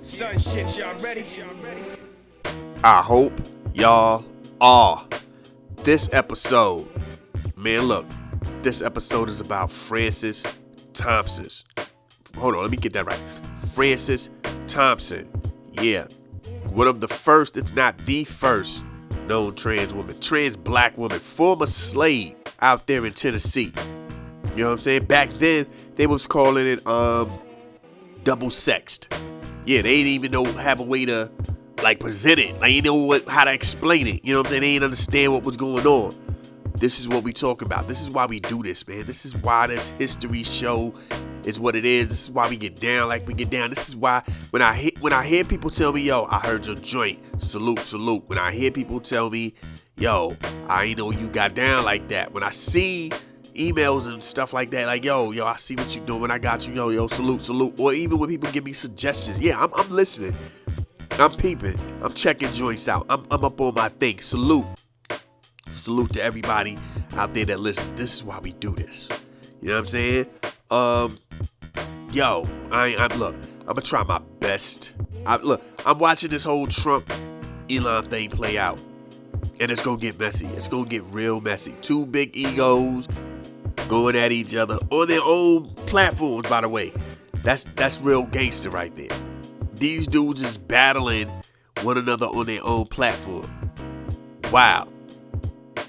Son shit, y'all ready? I hope y'all are. This episode, man, look, this episode is about Frances Thompson. Hold on, let me get that right. Frances Thompson. Yeah. One of the first, if not the first, known trans black woman, former slave out there in Tennessee. You know what I'm saying? Back then, they was calling it double sexed. Yeah, they didn't even have a way to present it. You know how to explain it. You know what I'm saying? They didn't understand what was going on. This is what we talking about. This is why we do this, man. This is why this history show is what it is. This is why we get down like we get down. This is why when I hear people tell me, yo, I heard your joint, salute, salute. When I hear people tell me, yo, I ain't know you got down like that. When I see emails and stuff like that, like, yo, I see what you doing. I got you, yo, salute, salute. Or even when people give me suggestions, yeah, I'm listening. I'm peeping. I'm checking joints out. I'm up on my thing. Salute. Salute to everybody out there that listens. This is why we do this. You know what I'm saying? Yo, I'm gonna try my best. I'm watching this whole Trump Elon thing play out. And it's gonna get messy. It's gonna get real messy. Two big egos going at each other on their own platforms, by the way. That's real gangster right there. These dudes is battling one another on their own platform. Wow.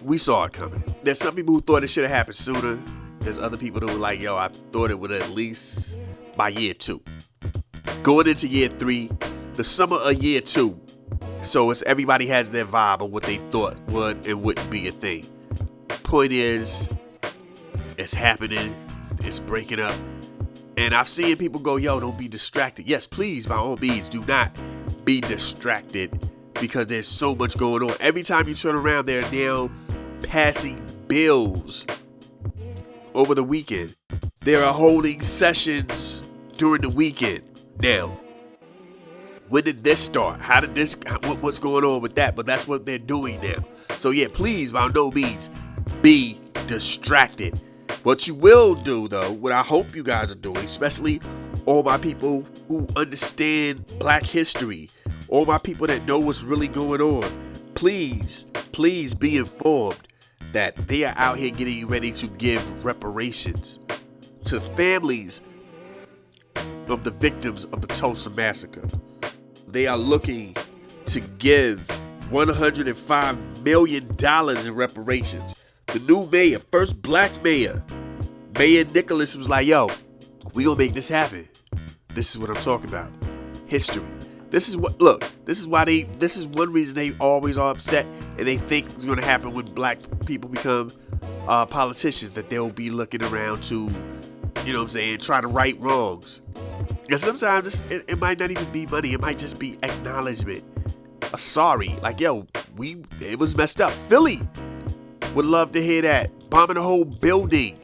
We saw it coming. There's some people who thought it should have happened sooner. There's other people that were like, yo, I thought it would at least by year 2. Going into year 3, the summer of year 2. So everybody has their vibe of what they thought would and wouldn't be a thing. Point is, it's happening. It's breaking up. And I've seen people go, yo, don't be distracted. Yes, please, by all means, do not be distracted because there's so much going on. Every time you turn around, they're now passing bills over the weekend. They are holding sessions during the weekend. Now, when did this start? What's going on with that? But that's what they're doing now. So yeah, please, by no means, be distracted. What you will do, though, what I hope you guys are doing, especially all my people who understand black history, all my people that know what's really going on, please be informed that they are out here getting ready to give reparations to families of the victims of the Tulsa massacre. They are looking to give $105 million in reparations. The new mayor, first black mayor, Mayor Nicholas, was like, yo, we gonna make this happen. This is what I'm talking about. History. This is one reason they always are upset and they think it's gonna happen when black people become politicians, that they'll be looking around to, you know what I'm saying, try to right wrongs. And sometimes it might not even be money. It might just be acknowledgement. A sorry. Like, yo, it was messed up. Philly would love to hear that. Bombing a whole building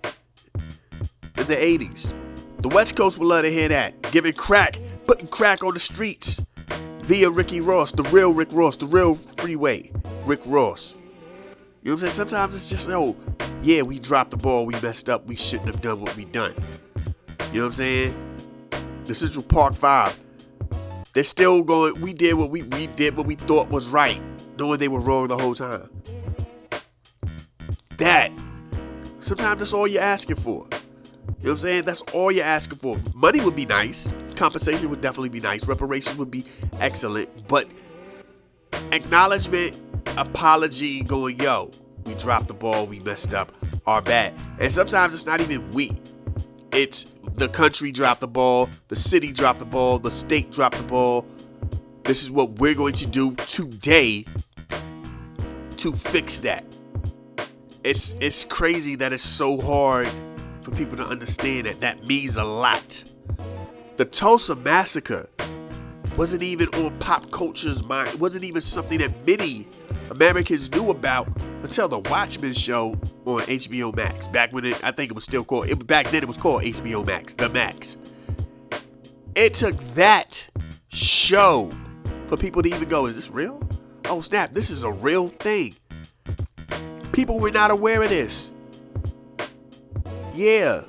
in the 80s. The West Coast would love to hear that. Putting crack on the streets via Ricky Ross, the real Rick Ross, the real freeway Rick Ross. You know what I'm saying? Sometimes it's just, yeah, we dropped the ball, we messed up, we shouldn't have done what we done. You know what I'm saying? The Central Park 5, they're still going, we did what we thought was right, knowing they were wrong the whole time. Sometimes that's all you're asking for. You know what I'm saying? That's all you're asking for. Money would be nice. Compensation would definitely be nice. Reparations would be excellent. But acknowledgement, apology, going, yo, we dropped the ball, we messed up, our bad. And sometimes it's not even we. It's the country dropped the ball, the city dropped the ball, the state dropped the ball. This is what we're going to do today to fix that. It's crazy that it's so hard for people to understand that means a lot. The Tulsa massacre wasn't even on pop culture's mind. It wasn't even something that many Americans knew about until the Watchmen show on HBO Max. Back when I think it was still called, back then it was called HBO Max, The Max. It took that show for people to even go, is this real? Oh snap, this is a real thing. People were not aware of this. Yeah.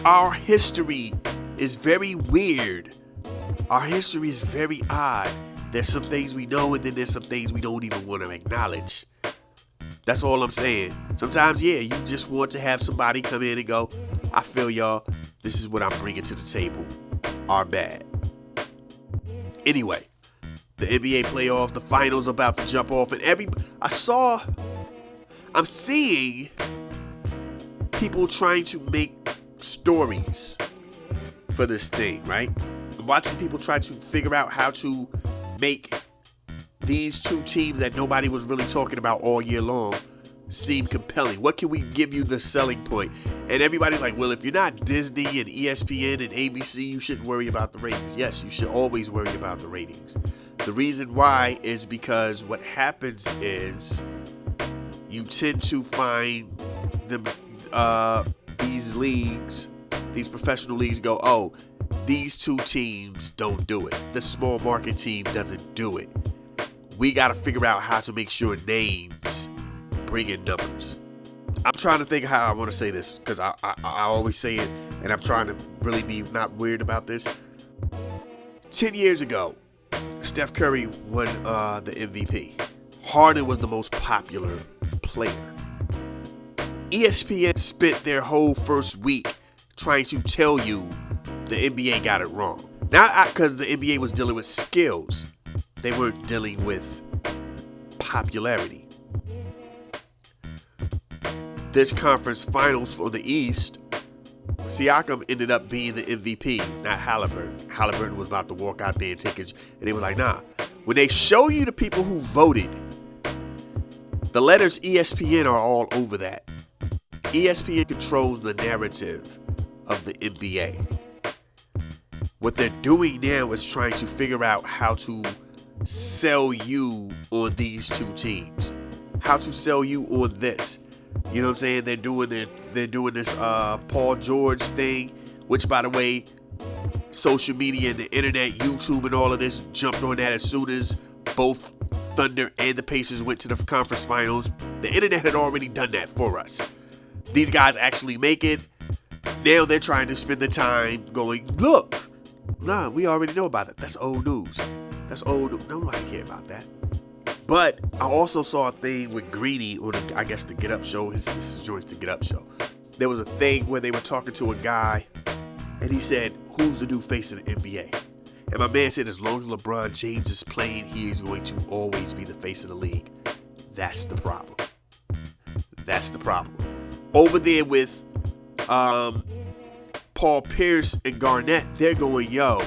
Our history is very weird Our history is very odd. There's some things we know, and then there's some things we don't even want to acknowledge. That's all I'm saying. Sometimes, yeah, you just want to have somebody come in and go, I feel y'all, this is what I'm bringing to the table. Our bad. Anyway, the NBA playoff, the finals about to jump off, and I'm seeing people trying to make stories for this thing, right? I'm watching people try to figure out how to make these two teams that nobody was really talking about all year long seem compelling. What can we give you the selling point? And everybody's like, well, if you're not Disney and ESPN and ABC, you shouldn't worry about the ratings. Yes, you should always worry about the ratings. The reason why is because what happens is you tend to find these professional leagues go, oh, these two teams don't do it. The small market team doesn't do it. We got to figure out how to make sure names bring in numbers. I'm trying to think how I want to say this, because I always say it, and I'm trying to really be not weird about this. 10 years ago, Steph Curry won the MVP. Harden was the most popular player. ESPN spent their whole first week trying to tell you the NBA got it wrong. Not because the NBA was dealing with skills. They weren't dealing with popularity. This conference finals for the East, Siakam ended up being the MVP, not Halliburton. Halliburton was about to walk out there and take his, and they were like, nah. When they show you the people who voted, the letters ESPN are all over that. ESPN controls the narrative of the NBA. What they're doing now is trying to figure out how to sell you on these two teams, how to sell you on this. You know what I'm saying? They're doing this Paul George thing, which, by the way, social media and the internet, YouTube and all of this jumped on that as soon as both Thunder and the Pacers went to the conference finals. The internet had already done that for us. These guys actually make it. Now they're trying to spend the time going, look, nah, we already know about it. That's old news. That's old news. Nobody care about that. But I also saw a thing with Greeny on, the Get Up show. His joint's the Get Up show. There was a thing where they were talking to a guy, and he said, who's the new face of the NBA? And my man said, as long as LeBron James is playing, he is going to always be the face of the league. That's the problem. That's the problem. Over there with Paul Pierce and Garnett, they're going, yo,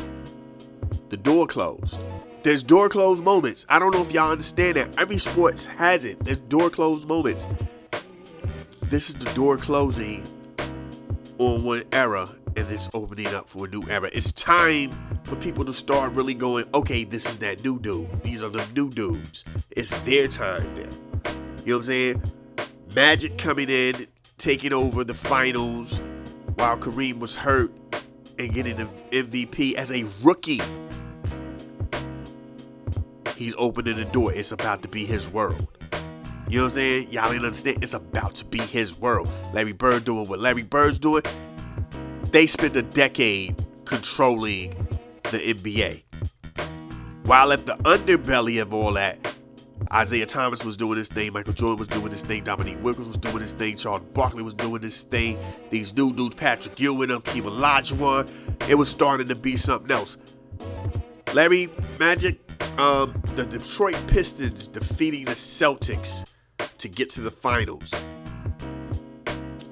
the door closed. There's door closed moments. I don't know if y'all understand that. Every sport has it. There's door closed moments. This is the door closing on one era, and it's opening up for a new era. It's time for people to start really going, okay, this is that new dude. These are the new dudes. It's their time now. You know what I'm saying? Magic coming in, taking over the finals while Kareem was hurt and getting the MVP as a rookie. He's opening the door. It's about to be his world. You know what I'm saying? Y'all didn't understand. It's about to be his world. Larry Bird doing what Larry Bird's doing. They spent a decade controlling the NBA. While at the underbelly of all that, Isaiah Thomas was doing his thing. Michael Jordan was doing his thing. Dominique Wilkins was doing his thing. Charles Barkley was doing his thing. These new dudes, Patrick Ewing, Hakeem Olajuwon, it was starting to be something else. Larry Magic, the Detroit Pistons defeating the Celtics to get to the finals,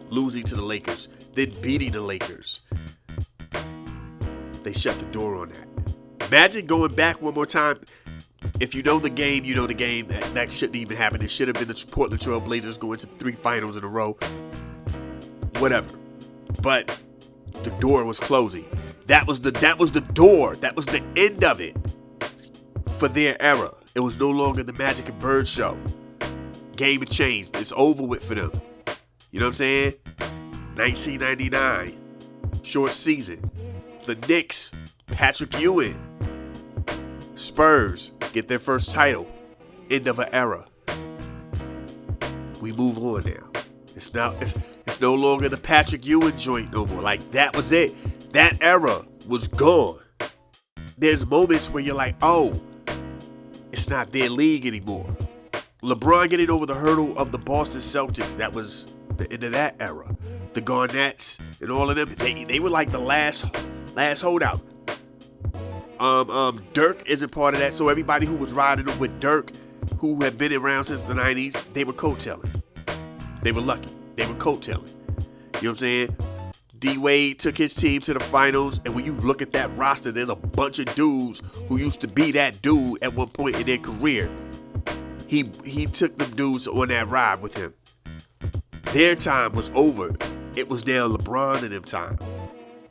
losing to the Lakers, then beating the Lakers. They shut the door on that. Magic going back one more time. If you know the game, you know the game. That shouldn't even happen. It should have been the Portland Trail Blazers going to 3 finals in a row. Whatever. But the door was closing. That was the door. That was the end of it for their era. It was no longer the Magic and Bird show. Game had changed. It's over with for them. You know what I'm saying? 1999. Short season. The Knicks, Patrick Ewing. Spurs get their first title. End of an era. We move on now. It's no longer the Patrick Ewing joint no more. Like, that was it. That era was gone. there's moments where you're like, oh, it's not their league anymore. LeBron getting over the hurdle of the Boston Celtics, that was the end of that era. The Garnetts and all of them, they were like the last holdout. Dirk isn't part of that, so everybody who was riding with Dirk, who had been around since the 90s, they were coattailing. They were lucky. They were coattailing. You know what I'm saying? D-Wade took his team to the finals, and when you look at that roster, there's a bunch of dudes who used to be that dude at one point in their career. He took them dudes on that ride with him. Their time was over. It was now LeBron and them time.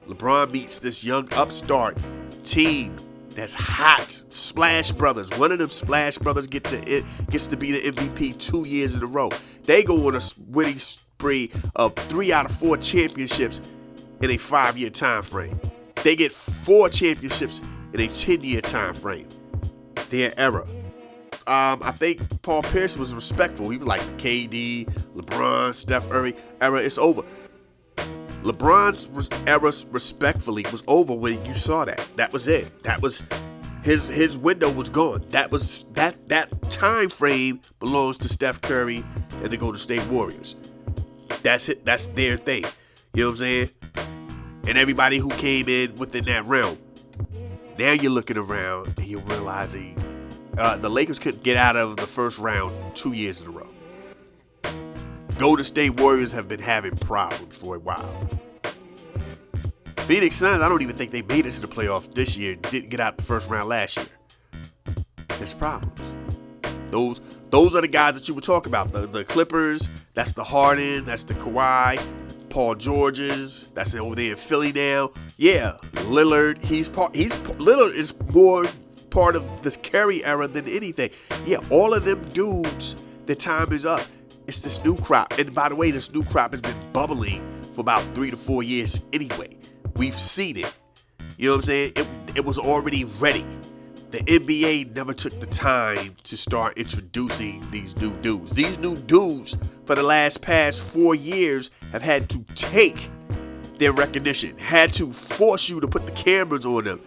LeBron meets this young upstart team that's hot. Splash Brothers. One of them Splash Brothers gets to be the MVP 2 years in a row. They go on a winning spree of 3 out of 4 championships in a 5-year time frame. They get 4 championships in a 10-year time frame. Their era. I think Paul Pierce was respectful. He was like the KD, LeBron, Steph Curry era. It's over. LeBron's era, respectfully, was over when you saw that. That was it. That was his window was gone. That was that time frame belongs to Steph Curry and the Golden State Warriors. That's it. That's their thing. You know what I'm saying? And everybody who came in within that realm. Now you're looking around and you're realizing the Lakers couldn't get out of the first round 2 years in a row. Golden State Warriors have been having problems for a while. Phoenix Suns, I don't even think they made it to the playoffs this year. Didn't get out the first round last year. There's problems. Those are the guys that you were talking about. The Clippers, that's the Harden, that's the Kawhi, Paul Georges, that's over there in Philly now. Yeah, Lillard, Lillard is more part of this Curry era than anything. Yeah, all of them dudes, their time is up. It's this new crop. And by the way, this new crop has been bubbling for about 3 to 4 years anyway. We've seen it. You know what I'm saying? It was already ready. The NBA never took the time to start introducing these new dudes. These new dudes, for the past 4 years, have had to take their recognition, had to force you to put the cameras on them.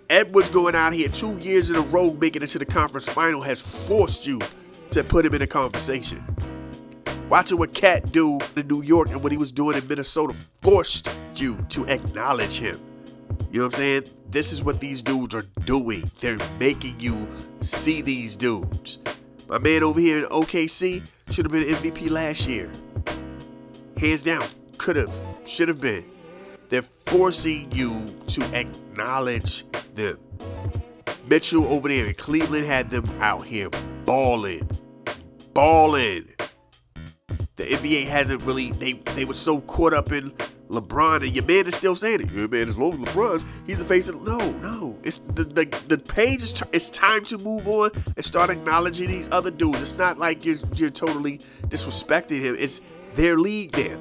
Edwards going out here 2 years in a row, making it to the conference final, has forced you to put him in a conversation. Watching what Cat do in New York and what he was doing in Minnesota forced you to acknowledge him. You know what I'm saying? This is what these dudes are doing. They're making you see these dudes. My man over here in OKC should have been MVP last year. Hands down. Could have. Should have been. They're forcing you to acknowledge them. Mitchell over there in Cleveland had them out here balling. The NBA hasn't really, they were so caught up in LeBron, and your man is still saying it. Your man, as long as LeBron's, he's the face of no. It's the page is it's time to move on and start acknowledging these other dudes. It's not like you're totally disrespecting him. It's their league now. You know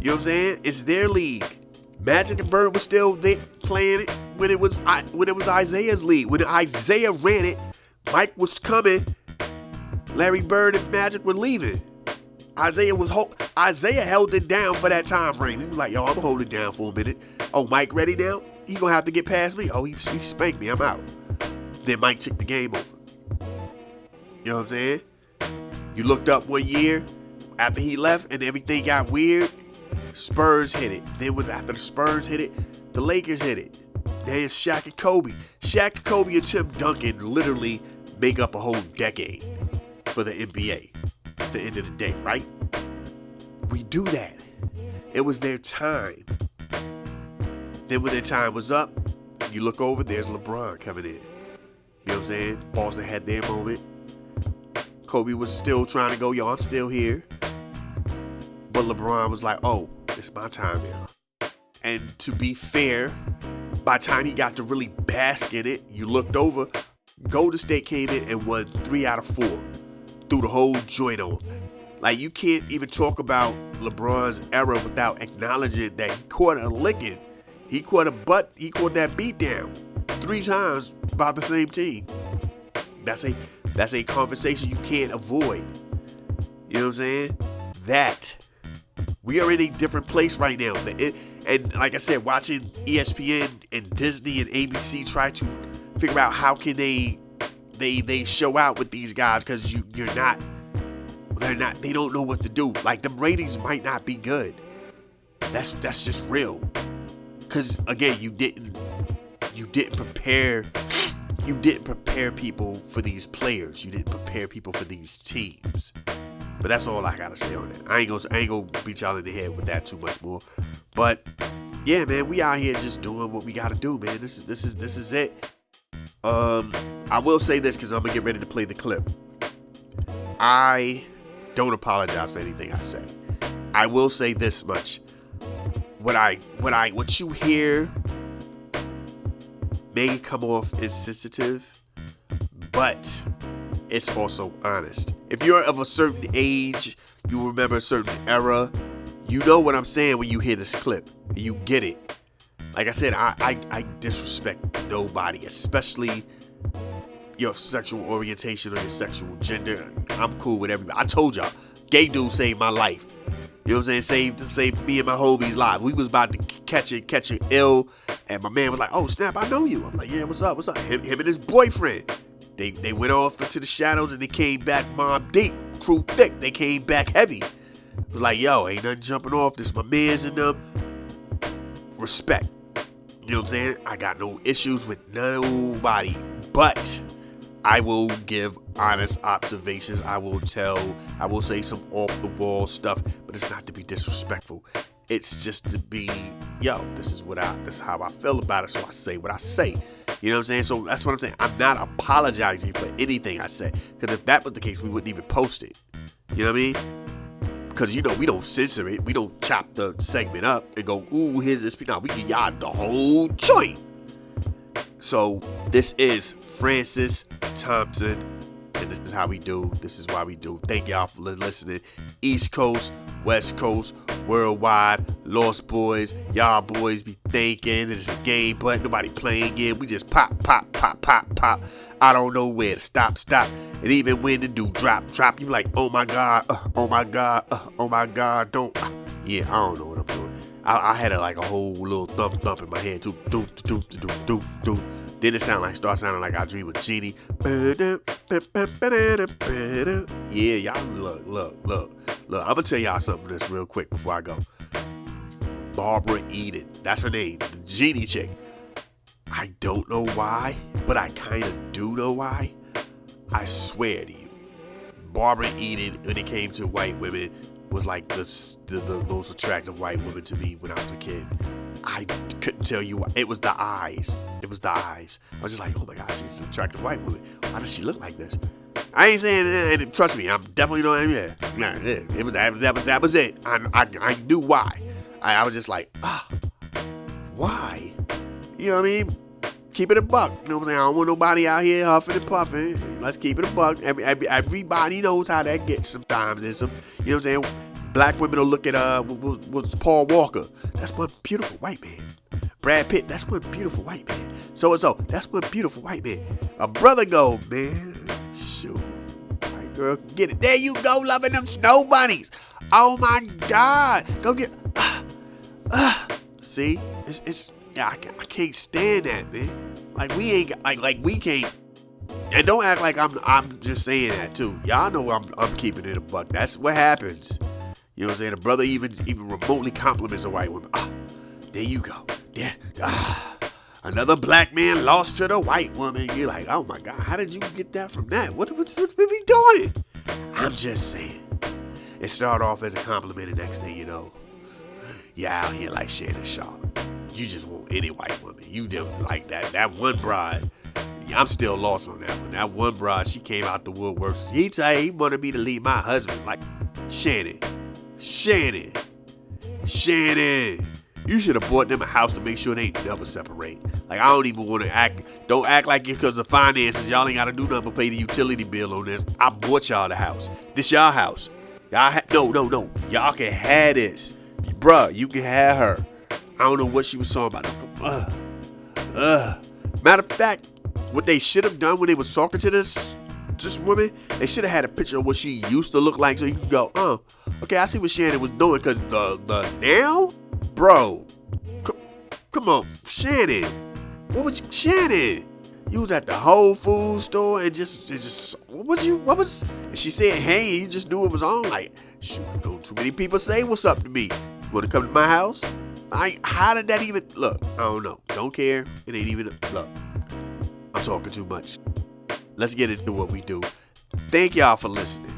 what I'm saying? It's their league. Magic and Bird was still there playing it when it was Isaiah's league. When Isaiah ran it, Mike was coming. Larry Bird and Magic were leaving. Isaiah held it down for that time frame. He was like, yo, I'm gonna hold it down for a minute. Oh, Mike ready now? He gonna have to get past me. Oh, he spanked me. I'm out. Then Mike took the game over. You know what I'm saying? You looked up one year after he left and everything got weird. Spurs hit it. Then after the Spurs hit it, the Lakers hit it. Then it's Shaq and Kobe. Shaq, Kobe, and Tim Duncan literally make up a whole decade for the NBA. At the end of the day, right? We do that. It was their time. Then when their time was up, you look over, there's LeBron coming in. You know what I'm saying? Boston had their moment. Kobe was still trying to go, yo, I'm still here. But LeBron was like, oh, it's my time now. And to be fair, by the time he got to really bask in it, you looked over, Golden State came in and won 3 out of 4. Threw the whole joint on. Like, you can't even talk about LeBron's era without acknowledging that he caught a licking. He caught that beat down 3 times by the same team. That's a conversation you can't avoid. You know what I'm saying? That We are in a different place right now. And like I said, watching ESPN and Disney and ABC try to figure out how can they show out with these guys, because they don't know what to do. Like, the ratings might not be good. That's just real. Because again, you didn't prepare people for these players. You didn't prepare people for these teams. But that's all I gotta say on that. I ain't gonna beat y'all in the head with that too much more. But yeah, man, we out here just doing what we gotta do, man. This is it. I will say this, because I'm gonna get ready to play the clip. I don't apologize for anything I say. I will say this much. What you hear may come off insensitive, but it's also honest. If you're of a certain age, you remember a certain era, you know what I'm saying when you hear this clip. You get it. Like I said, I disrespect nobody, especially your sexual orientation or your sexual gender. I'm cool with everybody. I told y'all, gay dude saved my life. You know what I'm saying? Saved me and my homies' lives. We was about to catch it ill, and my man was like, "Oh snap, I know you." I'm like, "Yeah, what's up? What's up?" Him and his boyfriend. They went off into the shadows and they came back mob deep, crew thick. They came back heavy. It was like, yo, ain't nothing jumping off. This is my mans and them. Respect. You know what I'm saying? I got no issues with nobody, but I will give honest observations. I will say some off the wall stuff, but it's not to be disrespectful. It's just to be, yo, this is how I feel about it, so I say what I say. You know what I'm saying? So that's what I'm saying. I'm not apologizing for anything I say, because if that was the case, we wouldn't even post it. You know what I mean? Because, you know, we don't censor it. We don't chop the segment up and go, ooh, here's this. No, we give y'all the whole joint. So this is Frances Thompson, and this is how we do. This is why we do. Thank y'all for listening. East Coast, West Coast, worldwide, Lost Boys, y'all boys be thinking it's a game, but nobody playing game. We just pop. I don't know where to stop. And even when the do drop, you like, oh my God, don't. Yeah, I don't know what I'm doing. I had like a whole little thump in my head too. Then it start sounding like I Dream of Genie. Yeah, y'all look. I'm gonna tell y'all something this real quick before I go. Barbara Eden, that's her name, the Genie chick. I don't know why, but I kind of do know why. I swear to you, Barbara Eden, when it came to white women, was like the most attractive white woman to me when I was a kid. I couldn't tell you why. It was the eyes. I was just like, oh my God, she's an attractive white woman. Why does she look like this? I ain't saying, and trust me, I'm definitely not. It was that was it. I knew why. I was just like, why? You know what I mean? Keep it a buck. You know what I'm saying? I don't want nobody out here huffing and puffing. Let's keep it a buck. Everybody knows how that gets sometimes. There's some, you know what I'm saying? Black women will look at what's Paul Walker. That's one beautiful white man. Brad Pitt, that's one beautiful white man. So that's one beautiful white man. A brother go, man. Shoot. White girl, get it. There you go, loving them snow bunnies. Oh my God. Go get. See? I can't stand that, man. Like we ain't like we can't. And don't act like I'm just saying that too. Y'all know I'm keeping it a buck. That's what happens. You know what I'm saying? A brother even remotely compliments a white woman. There you go. There. Another black man lost to the white woman. You're like, oh my God, how did you get that from that? What's we doing? I'm just saying. It started off as a compliment, and next thing you know, you're out here like Shannon Sharp. You just want any white woman. You didn't like that. That one bride. I'm still lost on that one. That one bride, she came out the woodworks. He wanted me to leave my husband. Like, Shannon. You should have bought them a house to make sure they never separate. Like, I don't even want to don't act like it's because of finances. Y'all ain't got to do nothing but pay the utility bill on this. I bought y'all the house. This y'all house. No. Y'all can have this. Bruh, you can have her. I don't know what she was talking about. Matter of fact, what they should have done when they was talking to this woman, they should have had a picture of what she used to look like, so you can go, Okay, I see what Shannon was doing, because the now? Bro, come on, Shannon. What was you, Shannon? You was at the Whole Foods store and just, and she said, hey, you just knew it was on. Like, shoot, don't too many people say what's up to me. You want to come to my house? How did that even, look, I don't know. Don't care. It ain't even, look, I'm talking too much. Let's get into what we do. Thank y'all for listening.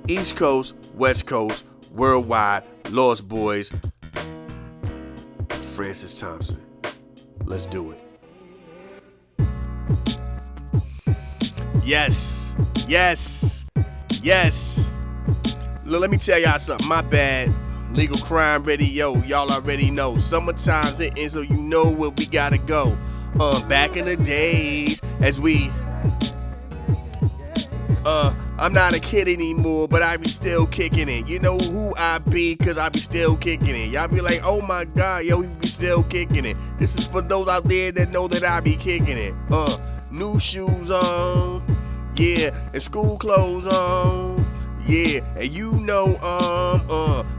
East Coast, West Coast, worldwide, Lost Boys, Frances Thompson. Let's do it. Yes. Look, let me tell y'all something. My bad. Legal Crime Radio. Y'all already know. Summertime's hitting, so you know where we gotta go. Back in the days, as we I'm not a kid anymore, but I be still kicking it. You know who I be, cause I be still kicking it. Y'all be like, oh my god, yo, we be still kicking it. This is for those out there that know that I be kicking it. New shoes on, yeah, and school clothes on, yeah, and you know,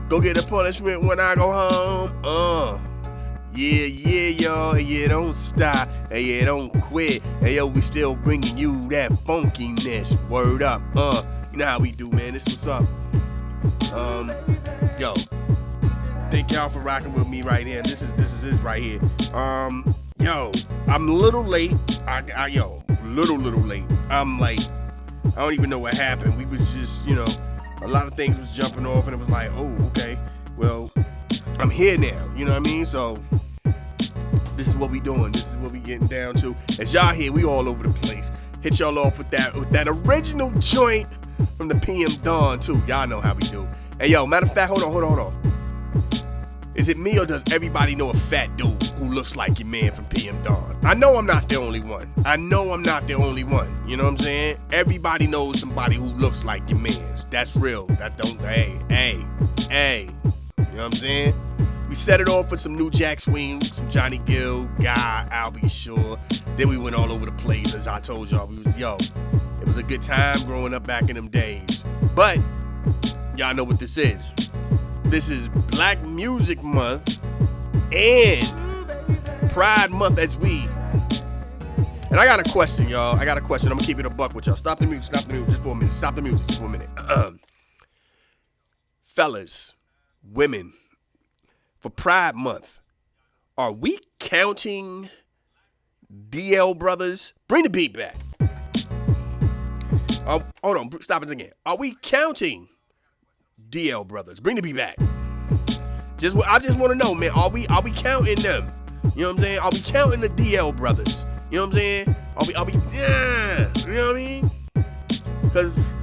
go get a punishment when I go home, yeah, y'all, yeah, don't stop, and yeah, don't quit, and yo, we still bringing you that funkiness, word up, you know how we do, man, this what's up, yo, thank y'all for rocking with me right here, this is it right here, yo, I'm a little late, little late, I'm like, I don't even know what happened, we was just, you know, a lot of things was jumping off, and it was like, oh, okay, well, I'm here now, you know what I mean, so, this is what we doing. This is what we getting down to. As y'all hear, we all over the place. Hit y'all off with that original joint from the PM Dawn too. Y'all know how we do. Hey yo, matter of fact, hold on. Is it me or does everybody know a fat dude who looks like your man from PM Dawn? I know I'm not the only one. You know what I'm saying? Everybody knows somebody who looks like your man's. That's real. That don't. Hey. You know what I'm saying? We set it off with some New Jack Swing, some Johnny Gill, Guy, I'll Be Sure. Then we went all over the place, as I told y'all. It was a good time growing up back in them days. But, y'all know what this is. This is Black Music Month and Pride Month as we. And I got a question, y'all. I'm going to keep it a buck with y'all. Stop the music just for a minute. Fellas, women, for Pride Month, are we counting DL brothers? Bring the beat back. Hold on, stop it again. Are we counting DL brothers? Bring the beat back. I just want to know, man. Are we counting them? You know what I'm saying? Are we counting the DL brothers? You know what I'm saying? Are we? Yeah. You know what I mean? Because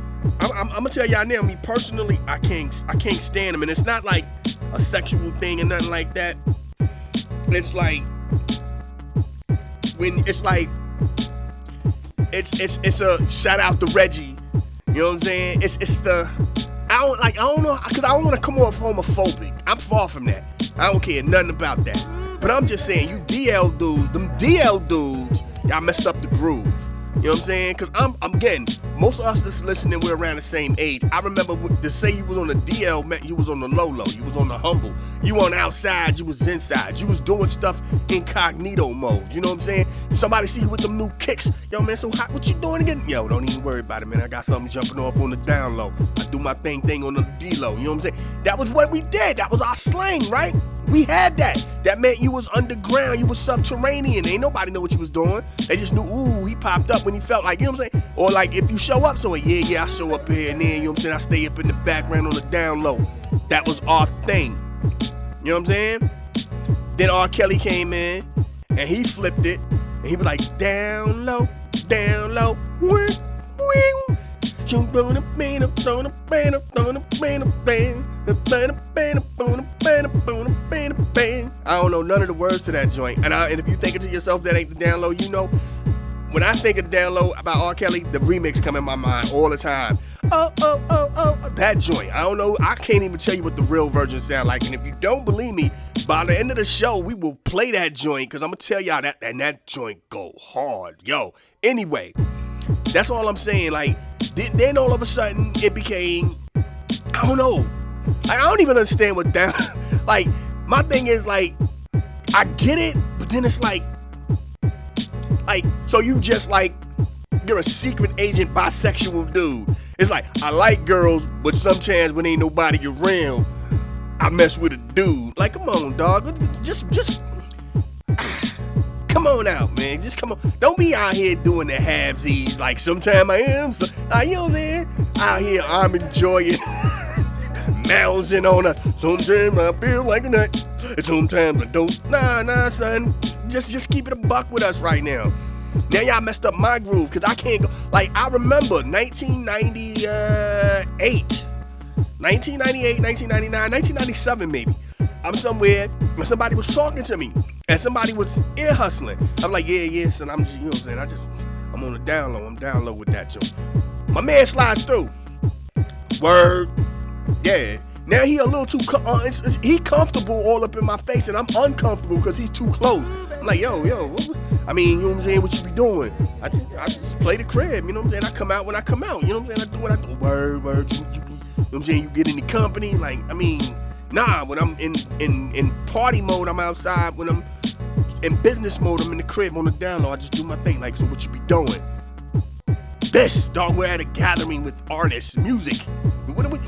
I'm gonna tell y'all now. Me personally, I can't stand them, and it's not like a sexual thing and nothing like that. It's like it's a shout out to Reggie. You know what I'm saying? I don't know, because I don't want to come off homophobic. I'm far from that. I don't care nothing about that. But I'm just saying, you DL dudes, y'all messed up the groove. You know what I'm saying? Because I'm getting, most of us that's listening, we're around the same age. I remember to say you was on the DL meant you was on the low, you was on the humble. You on the outside, you was inside. You was doing stuff incognito mode. You know what I'm saying? Somebody see you with them new kicks. Yo, man, so hot, what you doing again? Yo, don't even worry about it, man. I got something jumping off on the down low. I do my thing on the D low. You know what I'm saying? That was what we did. That was our slang, right? We had that. That meant you was underground, you was subterranean. Ain't nobody know what you was doing. They just knew, ooh, he popped up when he felt like, you know what I'm saying? Or like if you show up somewhere, yeah, I show up here and there, you know what I'm saying? I stay up in the background on the down low. That was our thing. You know what I'm saying? Then R. Kelly came in and he flipped it and he was like, down low, wing. I don't know none of the words to that joint. And if you think it to yourself that ain't the down low, you know, when I think of down low about R. Kelly, the remix come in my mind all the time. Oh, that joint. I don't know. I can't even tell you what the real version sound like. And if you don't believe me, by the end of the show, we will play that joint because I'm going to tell y'all that, and that joint go hard. Yo, anyway, that's all I'm saying. Like, then all of a sudden, it became, I don't know, Like, I don't even understand what down. Like, my thing is, like, I get it, but then it's like, so you just like, you're a secret agent bisexual dude. It's like, I like girls, but sometimes when ain't nobody around, I mess with a dude. Like, come on, dog. Just come on out, man. Just come on. Don't be out here doing the halvesies. Like, sometimes I am. So, you know what I'm saying? Out here, I'm enjoying mousing on her. Sometimes I feel like a nut, and sometimes I don't. Nah, son. Just keep it a buck with us right now. Now y'all messed up my groove, because I can't go. Like, I remember 1998, 1999, 1997 maybe. I'm somewhere and somebody was talking to me and somebody was ear hustling. I'm like, yeah, son, I'm just, you know what I'm saying? I'm on the down low. I'm down low with that, Joe. My man slides through. Word. Yeah. Now he a little too, he comfortable all up in my face and I'm uncomfortable because he's too close. I'm like, yo, I mean, you know what I'm saying? What you be doing? I just play the crib, you know what I'm saying? I come out when I come out, you know what I'm saying? I do what I do. Word, you know what I'm saying? You get in the company, like, I mean, nah, when I'm in party mode, I'm outside. When I'm in business mode, I'm in the crib on the down low. I just do my thing, like, so what you be doing? This, dog, we're at a gathering with artists, music.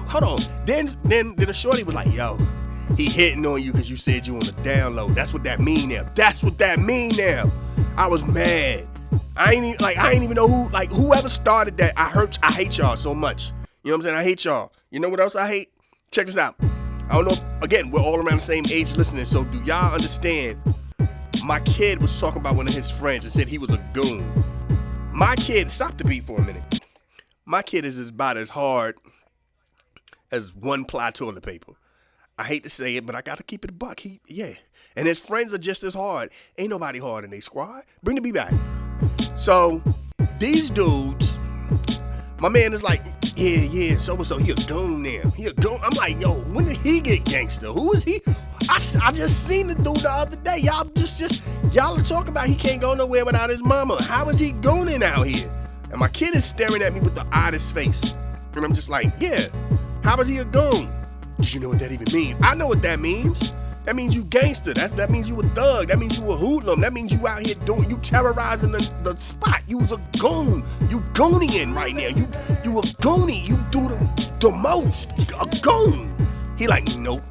Hold on. Then the shorty was like, yo, he hitting on you because you said you on the down low. That's what that mean now. I was mad. I ain't even know who, like, whoever started that. I hate y'all so much. You know what I'm saying? I hate y'all. You know what else I hate? Check this out. I don't know if, again, we're all around the same age listening, so do y'all understand? My kid was talking about one of his friends and said he was a goon. My kid, stop the beat for a minute. My kid is about as hard as one ply toilet paper. I hate to say it, but I gotta keep it a buck. And his friends are just as hard. Ain't nobody hard in their squad. Bring the beat back. So, these dudes, my man is like, yeah, so he a goon now. He a goon. I'm like, yo, when did he get gangster? Who is he? I just seen the dude the other day. Y'all are talking about he can't go nowhere without his mama. How is he gooning out here? And my kid is staring at me with the oddest face. And I'm just like, yeah, how is he a goon? Do you know what that even means? I know what that means. That means you gangster. That means you a thug. That means you a hoodlum. That means you out here you terrorizing the spot. You was a goon. You goonian right now. You a goonie. You do the most. A goon. He like, nope.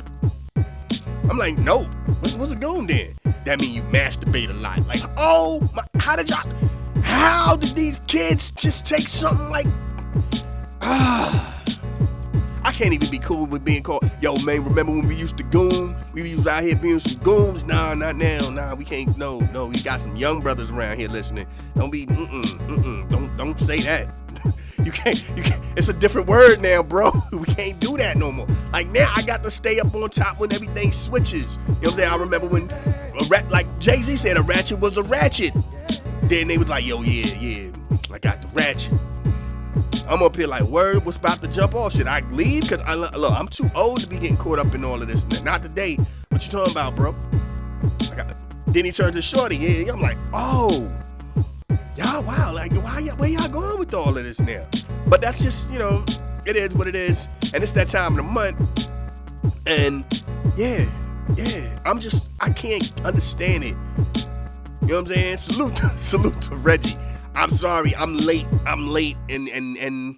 I'm like, nope. What's a goon then? That mean you masturbate a lot. Like, oh my, how did these kids just take something like, I can't even be cool with being called, yo, man, remember when we used to goon? We used out here being some goons? Nah, not now. Nah, we can't, no. We got some young brothers around here listening. Don't be, don't say that. You can't, it's a different word now, bro. We can't do that no more. Like, now I got to stay up on top when everything switches. You know what I'm saying? I remember when, like Jay-Z said, a ratchet was a ratchet. Then they was like, yo, yeah, I got the ratchet. I'm up here like, word, what's about to jump off? Should I leave? Because I'm too old to be getting caught up in all of this. Not today. What you talking about, bro? Then he turns to shorty. Yeah, I'm like, oh, y'all, wow. Like, where y'all going with all of this now? But that's just, you know, it is what it is. And it's that time of the month. And yeah, I can't understand it. You know what I'm saying? Salute to Reggie. I'm sorry, I'm late, and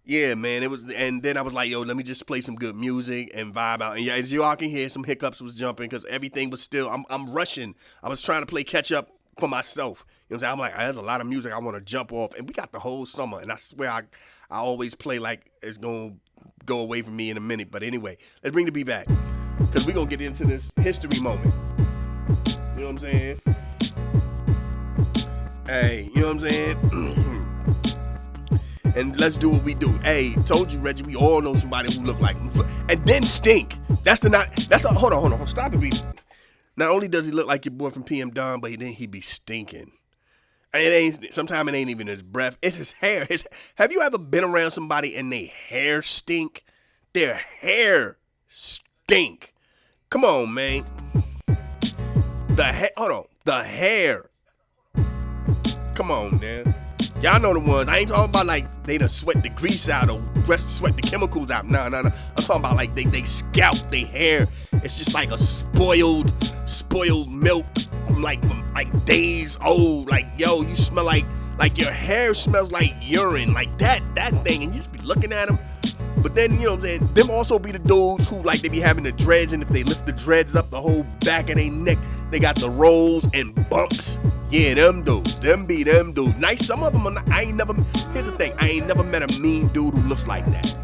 yeah, man, it was, and then I was like, yo, let me just play some good music and vibe out, and yeah, as you all can hear, some hiccups was jumping, because everything was still, I'm rushing, I was trying to play catch up for myself, you know what I'm saying, I'm like, there's a lot of music I want to jump off, and we got the whole summer, and I swear, I always play like it's gonna go away from me in a minute, but anyway, let's bring the beat back, because we're gonna get into this history moment, you know what I'm saying? Hey, you know what I'm saying? And let's do what we do. Hey, told you, Reggie, we all know somebody who look like him. And then stink. Hold on, stop the beat. Not only does he look like your boy from PM Dawn, but then he be stinking. And sometimes it ain't even his breath. It's his hair. Have you ever been around somebody and their hair stink? Their hair stink. Come on, man. The hair. Come on, man. Y'all know the ones. I ain't talking about like they done sweat the grease out or sweat the chemicals out. Nah. I'm talking about like they scalp, they hair. It's just like a spoiled milk from like days old. Like, yo, you smell like your hair smells like urine. Like that thing. And you just be looking at them. But then, you know what I'm saying, them also be the dudes who like they be having the dreads, and if they lift the dreads up, the whole back of their neck, they got the rolls and bumps. Yeah, them dudes. Them dudes. Nice, some of them are not, here's the thing, I ain't never met a mean dude who looks like that.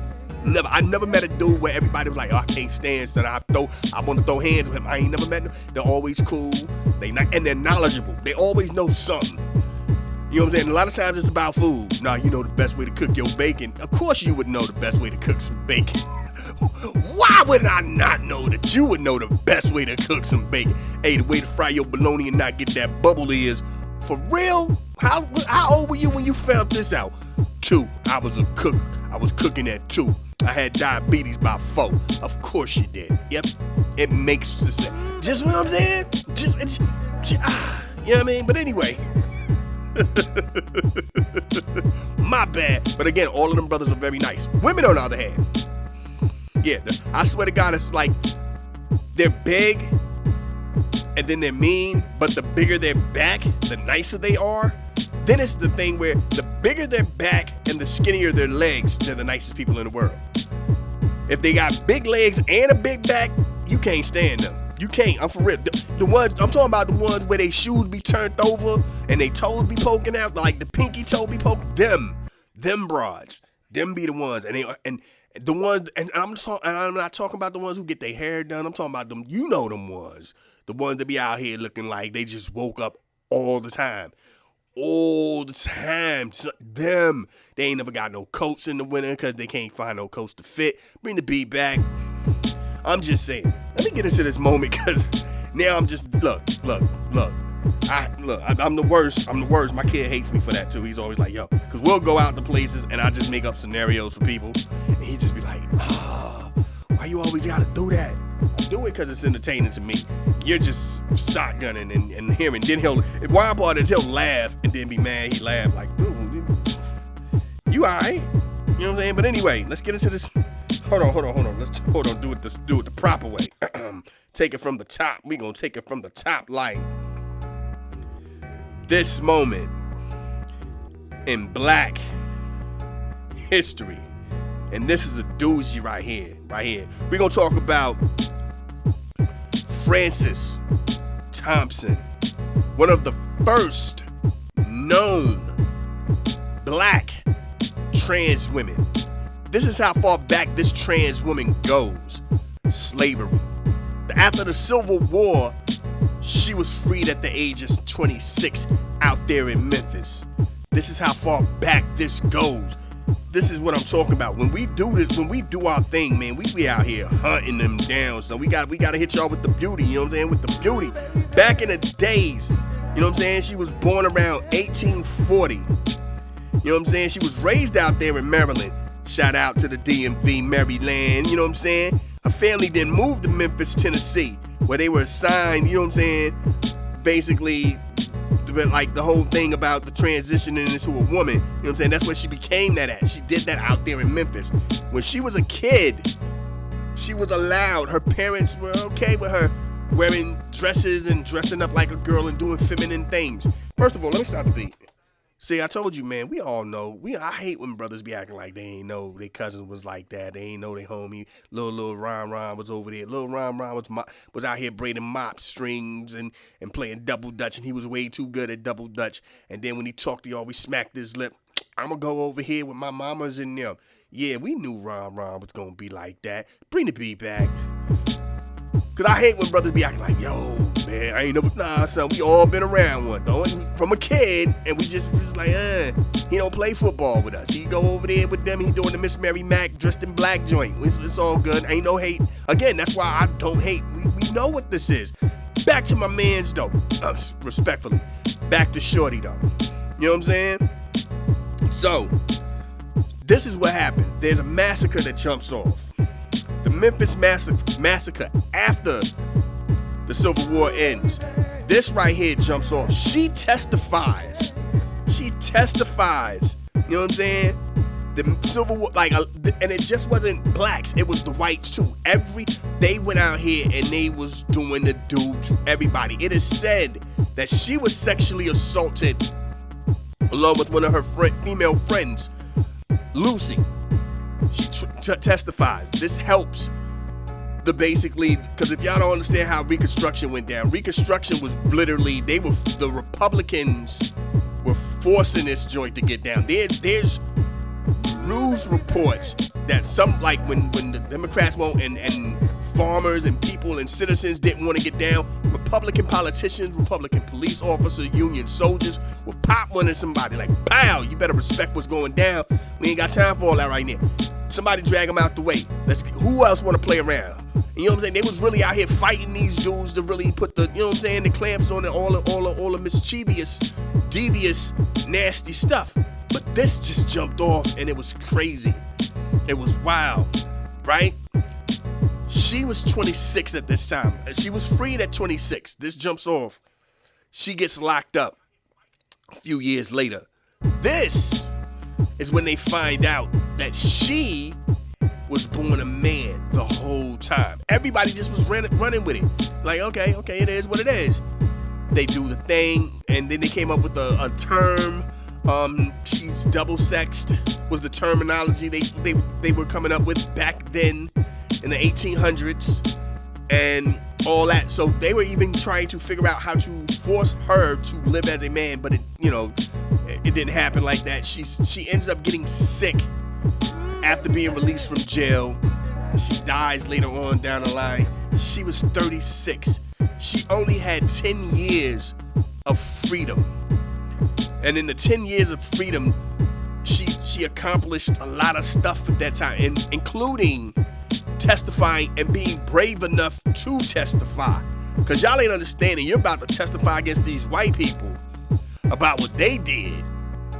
I never met a dude where everybody was like, oh, I can't stand, son. I want to throw hands with him. I ain't never met them. They're always cool. And they're knowledgeable. They always know something. You know what I'm saying? A lot of times it's about food. Nah, you know the best way to cook your bacon. Of course you would know the best way to cook some bacon. Why would I not know that you would know the best way to cook some bacon? Hey, the way to fry your bologna and not get that bubble is, for real? How old were you when you found this out? 2. I was a cook. I was cooking at 2. I had diabetes by 4. Of course you did. Yep. It makes sense. Just what I'm saying? You know what I mean? But anyway. My bad. But again, all of them brothers are very nice. Women, on the other hand, yeah, I swear to God, it's like they're big and then they're mean, but the bigger their back, the nicer they are. Then it's the thing where the bigger their back and the skinnier their legs, they're the nicest people in the world. If they got big legs and a big back, you can't stand them. You can't. I'm for real. The ones I'm talking about, the ones where they shoes be turned over and they toes be poking out, like the pinky toe be poking. Them broads. Them be the ones. And the ones. And I'm not talking about the ones who get their hair done. I'm talking about them. You know them ones. The ones that be out here looking like they just woke up all the time. All the time. Them. They ain't never got no coats in the winter because they can't find no coats to fit. Bring the beat back. I'm just saying. Let me get into this moment because now I'm just look. I'm the worst. My kid hates me for that too. He's always like, yo, because we'll go out to places and I just make up scenarios for people, and he just be like, why you always gotta do that? I do it because it's entertaining to me. You're just shotgunning and hearing. Then the wild part is he'll laugh and then be mad. He laugh like, dude, you alright? You know what I'm saying? But anyway, let's get into this. Hold on. Do it the proper way. Take it from the top. We gonna take it from the top, like this moment in Black history, and this is a doozy right here. We gonna talk about Frances Thompson, one of the first known Black trans women. This is how far back this trans woman goes. Slavery. After the Civil War, she was freed at the age of 26 out there in Memphis. This is how far back this goes. This is what I'm talking about. When we do this, when we do our thing, man, we be out here hunting them down. So we got to hit y'all with the beauty, you know what I'm saying? With the beauty. Back in the days, you know what I'm saying? She was born around 1840. You know what I'm saying? She was raised out there in Maryland. Shout out to the DMV, Maryland, you know what I'm saying? Her family then moved to Memphis, Tennessee, where they were assigned, you know what I'm saying? Basically, like the whole thing about the transitioning into a woman, you know what I'm saying? That's where she became that at. She did that out there in Memphis. When she was a kid, she was allowed, her parents were okay with her wearing dresses and dressing up like a girl and doing feminine things. First of all, let me stop the beat. See, I told you, man, we all know. I hate when brothers be acting like they ain't know their cousin was like that. They ain't know their homie. Little Ron was over there. Little Ron was out here braiding mop strings and playing double dutch, and he was way too good at double dutch. And then when he talked, he always smacked his lip. I'm going to go over here with my mamas and them. Yeah, we knew Ron was going to be like that. Bring the beat back. Because I hate when brothers be acting like, yo, man, I ain't never, son, we all been around one, though, from a kid, and we just like, he don't play football with us. He go over there with them, he doing the Miss Mary Mac dressed in black joint. It's all good, ain't no hate. Again, that's why I don't hate. We know what this is. Back to my mans, though, respectfully. Back to Shorty, though. You know what I'm saying? So, this is what happened. There's a massacre that jumps off. The Memphis massacre after the Civil War ends. This right here jumps off. She testifies. She testifies. You know what I'm saying? The Civil War, and it just wasn't blacks, it was the whites too. They went out here and they was doing the do to everybody. It is said that she was sexually assaulted along with one of her female friends, Lucy. She testifies. This helps because if y'all don't understand how Reconstruction went down, Reconstruction was literally, the Republicans were forcing this joint to get down. There's news reports that when the Democrats won't, and farmers and people and citizens didn't want to get down, Republican politicians, Republican police officers, Union soldiers would pop one at somebody like, pow, you better respect what's going down. We ain't got time for all that right now. Somebody drag them out the way. Who else want to play around? You know what I'm saying? They was really out here fighting these dudes to really put the, you know what I'm saying, the clamps on all the mischievous, devious, nasty stuff. But this just jumped off and it was crazy. It was wild, right? She was 26 at this time. She was freed at 26. This jumps off. She gets locked up a few years later. This is when they find out that she was born a man the whole time. Everybody just was running with it. Like, okay, it is what it is. They do the thing, and then they came up with a term. She's double-sexed was the terminology they were coming up with back then in the 1800s and all that. So they were even trying to figure out how to force her to live as a man, but it didn't happen like that. She ends up getting sick after being released from jail. She dies later on down the line. She was 36. She only had 10 years of freedom. And in the 10 years of freedom, she accomplished a lot of stuff at that time, including testifying and being brave enough to testify. Because y'all ain't understanding, you're about to testify against these white people about what they did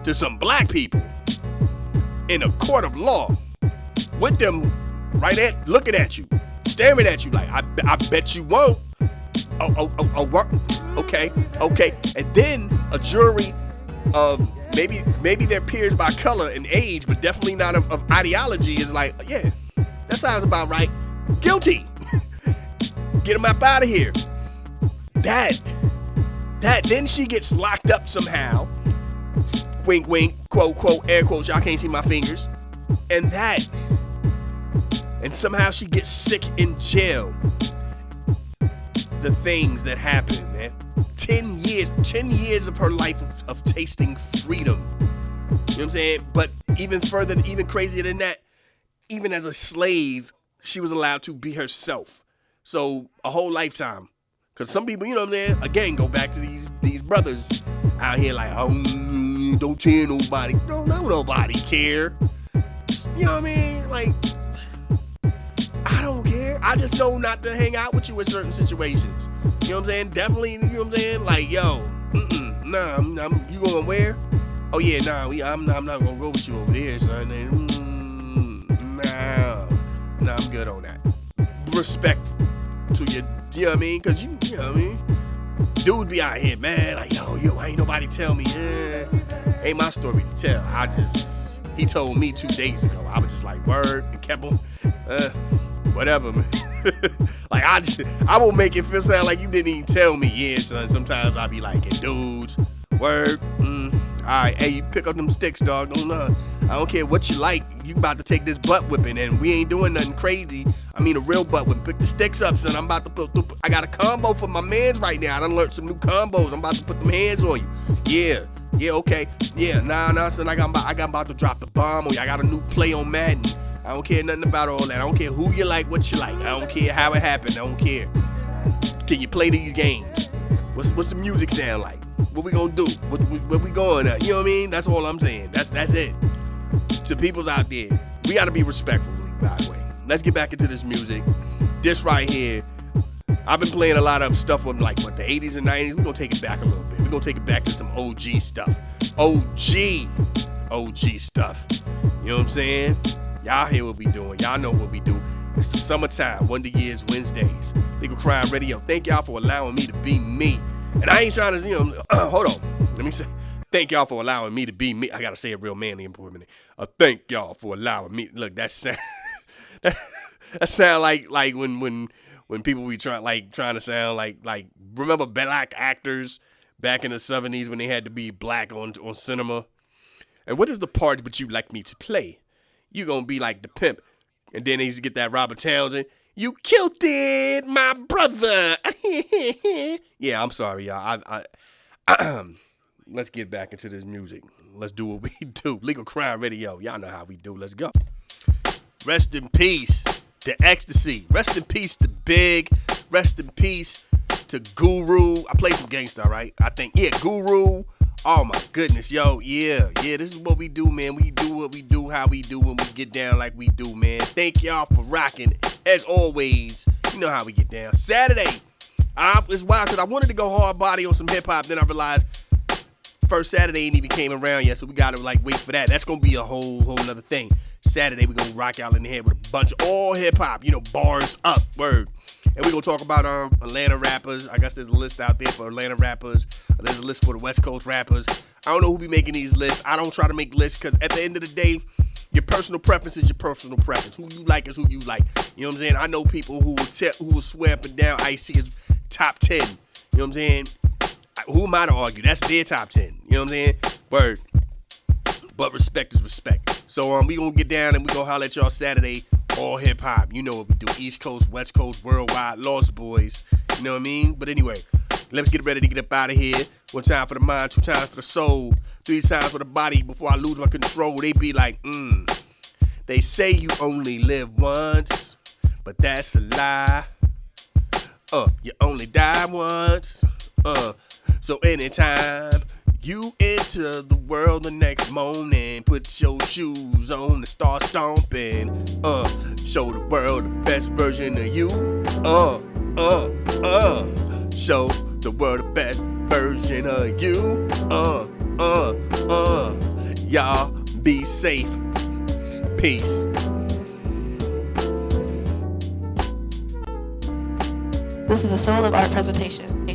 to some black people in a court of law, with them looking at you, staring at you like, I bet you won't. Okay. And then a jury of maybe their peers by color and age, but definitely not of ideology, is like, yeah, that sounds about right. Guilty. Get him up out of here. That then she gets locked up somehow. Wink, wink, quote, quote, air quotes. Y'all can't see my fingers. And somehow she gets sick in jail. The things that happen, man. 10 years of her life of tasting freedom. You know what I'm saying? But even further, even crazier than that, even as a slave, she was allowed to be herself. So a whole lifetime. Because some people, you know what I'm saying, again, go back to these brothers out here like, oh, don't tell nobody. Don't nobody care. You know what I mean? Like, I don't care. I just know not to hang out with you in certain situations. You know what I'm saying? Definitely, you know what I'm saying? Like, yo, nah, you going where? Oh yeah, nah, I'm not gonna go with you over there, son. Nah, I'm good on that. Respect to you know what I mean? Cause you know what I mean? Dude be out here, man, like, yo, ain't nobody tell me. Ain't my story to tell. He told me 2 days ago. I was just like, word, and kept him, whatever, man. Like, I will make it sound like you didn't even tell me. Yeah, son, sometimes I be like, dudes, word, alright, hey, you pick up them sticks, dog. I don't care what you like. You about to take this butt whipping, and we ain't doing nothing crazy. I mean, a real butt whipping. Pick the sticks up, son. I'm about to I got a combo for my mans right now. I done learned some new combos. I'm about to put them hands on you. Yeah, okay. Yeah, nah, son. I got about to drop the bomb on you. I got a new play on Madden. I don't care nothing about all that. I don't care who you like, what you like. I don't care how it happened. I don't care. Can you play these games? What's the music sound like? What we gonna do? What we going at? You know what I mean? That's all I'm saying. That's it. To peoples out there, we gotta be respectful, by the way. Let's get back into this music. This right here, I've been playing a lot of stuff from like the 80s and 90s. We're gonna take it back a little bit. We're gonna take it back to some OG stuff. OG stuff. You know what I'm saying? Y'all hear what we doing. Y'all know what we do. It's the summertime. Wonder Years Wednesdays. Legal Crime Radio. Thank y'all for allowing me to be me. And I ain't trying to, hold on. Let me say, Thank y'all for allowing me to be me. I gotta say it real manly and for a minute. Thank y'all for allowing me. Look, that sound that sound like when people be trying to sound like remember black actors back in the 70s when they had to be black on cinema. And what is the part would you like me to play? You gonna be like the pimp, and then they used to get that Robert Townsend. You killed it, my brother. Yeah, I'm sorry, y'all. Let's get back into this music. Let's do what we do. Legal Crime Radio. Y'all know how we do. Let's go. Rest in peace to Ecstasy. Rest in peace to Big. Rest in peace to Guru. I play some gangsta, right? I think, yeah, Guru. Oh my goodness, yo, yeah, this is what we do, man. We do what we do, how we do when we get down like we do, man. Thank y'all for rocking. As always, you know how we get down. Saturday, it's wild because I wanted to go hard body on some hip hop, then I realized first Saturday ain't even came around yet, so we gotta wait for that. That's gonna be a whole nother thing. Saturday, we're gonna rock y'all in the head with a bunch of all hip hop, bars up, word. And we're going to talk about Atlanta rappers. I guess there's a list out there for Atlanta rappers. There's a list for the West Coast rappers. I don't know who be making these lists. I don't try to make lists because at the end of the day, your personal preference is your personal preference. Who you like is who you like. You know what I'm saying? I know people who will swear up and down Ice-T is top 10. You know what I'm saying? Who am I to argue? That's their top 10. You know what I'm saying? Word. But respect is respect. So we going to get down and we going to holler at y'all Saturday. All hip hop, you know what we do. East Coast, West Coast, worldwide, Lost Boys. You know what I mean? But anyway, let's get ready to get up out of here. 1 time for the mind, 2 times for the soul, 3 times for the body before I lose my control. They be like, They say you only live once, but that's a lie. You only die once. So anytime you enter the world the next morning, put your shoes on and start stomping. Show the world the best version of you. Show the world the best version of you. Y'all be safe. Peace. This is a Soul of Art presentation.